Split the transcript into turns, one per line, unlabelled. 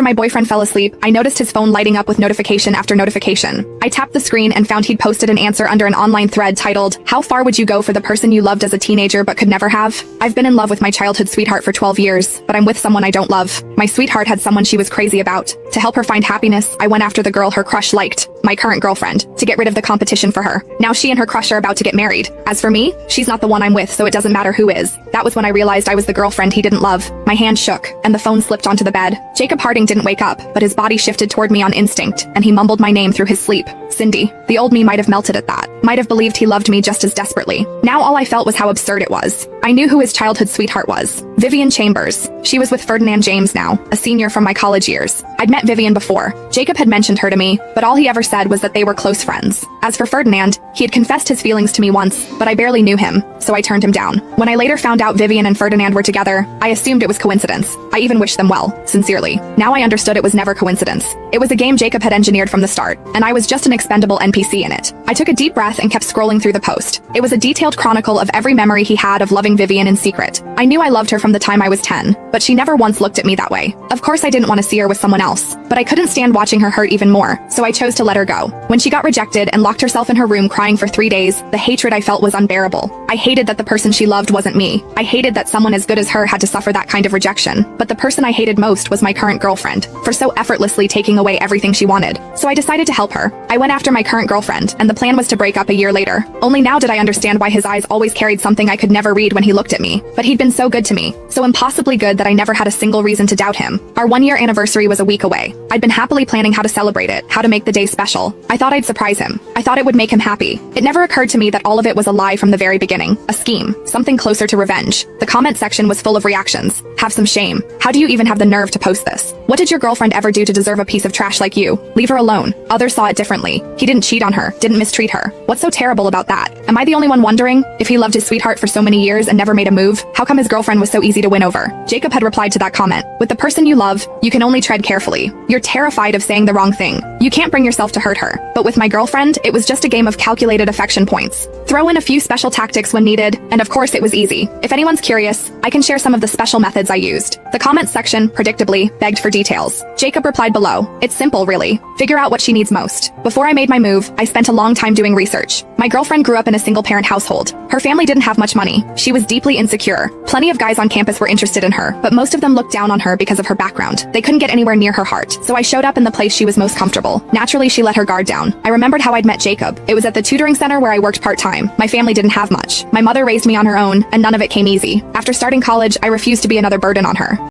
My boyfriend fell asleep, I noticed his phone lighting up with notification after notification. I tapped the screen and found he'd posted an answer under an online thread titled, "How far would you go for the person you loved as a teenager but could never have? I've been in love with my childhood sweetheart for 12 years, but I'm with someone I don't love. My sweetheart had someone she was crazy about. To help her find happiness, I went after the girl her crush liked, my current girlfriend, to get rid of the competition for her. Now she and her crush are about to get married. As for me, she's not the one I'm with, so it doesn't matter who is." That was when I realized I was the girlfriend he didn't love. My hand shook, and the phone slipped onto the bed. Jacob Harding didn't wake up, but his body shifted toward me on instinct, and he mumbled my name through his sleep. Cindy. The old me might have melted at that. Might have believed he loved me just as desperately. Now all I felt was how absurd it was. I knew who his childhood sweetheart was. Vivian Chambers. She was with Ferdinand James now, a senior from my college years. I'd met Vivian before. Jacob had mentioned her to me, but all he ever said was that they were close friends. As for Ferdinand, he had confessed his feelings to me once, but I barely knew him, so I turned him down. When I later found out Vivian and Ferdinand were together, I assumed it was coincidence. I even wished them well, sincerely. Now I understood it was never coincidence. It was a game Jacob had engineered from the start, and I was just an expendable NPC in it. I took a deep breath and kept scrolling through the post. It was a detailed chronicle of every memory he had of loving Vivian in secret. I knew I loved her from the time I was 10, but she never once looked at me that way. Of course I didn't want to see her with someone else, but I couldn't stand watching her hurt even more, so I chose to let her go. When she got rejected and locked herself in her room crying for 3 days, the hatred I felt was unbearable. I hated that the person she loved wasn't me. I hated that someone as good as her had to suffer that kind of rejection. But the person I hated most was my current girlfriend, for so effortlessly taking away everything she wanted. So I decided to help her. I went after my current girlfriend, and the plan was to break up a year later. Only now did I understand why his eyes always carried something I could never read when he looked at me. But he'd been so good to me, so impossibly good that I never had a single reason to doubt him. Our 1-year anniversary was a week away. I'd been happily planning how to celebrate it, how to make the day special. I thought I'd surprise him. I thought it would make him happy. It never occurred to me that all of it was a lie from the very beginning. A scheme. Something closer to revenge. The comment section was full of reactions. Have some shame. How do you even have the nerve to post this? What did your girlfriend ever do to deserve a piece of trash like you? Leave her alone. Others saw it differently. He didn't cheat on her, didn't mistreat her. What's so terrible about that? Am I the only one wondering? If he loved his sweetheart for so many years and never made a move, how come his girlfriend was so easy to win over? Jacob had replied to that comment. With the person you love, you can only tread carefully. You're terrified of saying the wrong thing. You can't bring yourself to hurt her. But with my girlfriend, it was just a game of calculated affection points. Throw in a few special tactics when needed, and of course it was easy. If anyone's curious, I can share some of the special methods I used. The comments section, predictably, begged for details. Jacob replied below. It's simple, really. Figure out what she needs most. Before I made my move, I spent a long time doing research. My girlfriend grew up in a single-parent household. Her family didn't have much money. She was deeply insecure. Plenty of guys on campus were interested in her, but most of them looked down on her because of her background. They couldn't get anywhere near her heart, so I showed up in the place she was most comfortable. Naturally, she let her guard down. I remembered how I'd met Jacob. It was at the tutoring center where I worked part-time. My family didn't have much. My mother raised me on her own, and none of it came easy. After starting college, I refused to be another burden on her.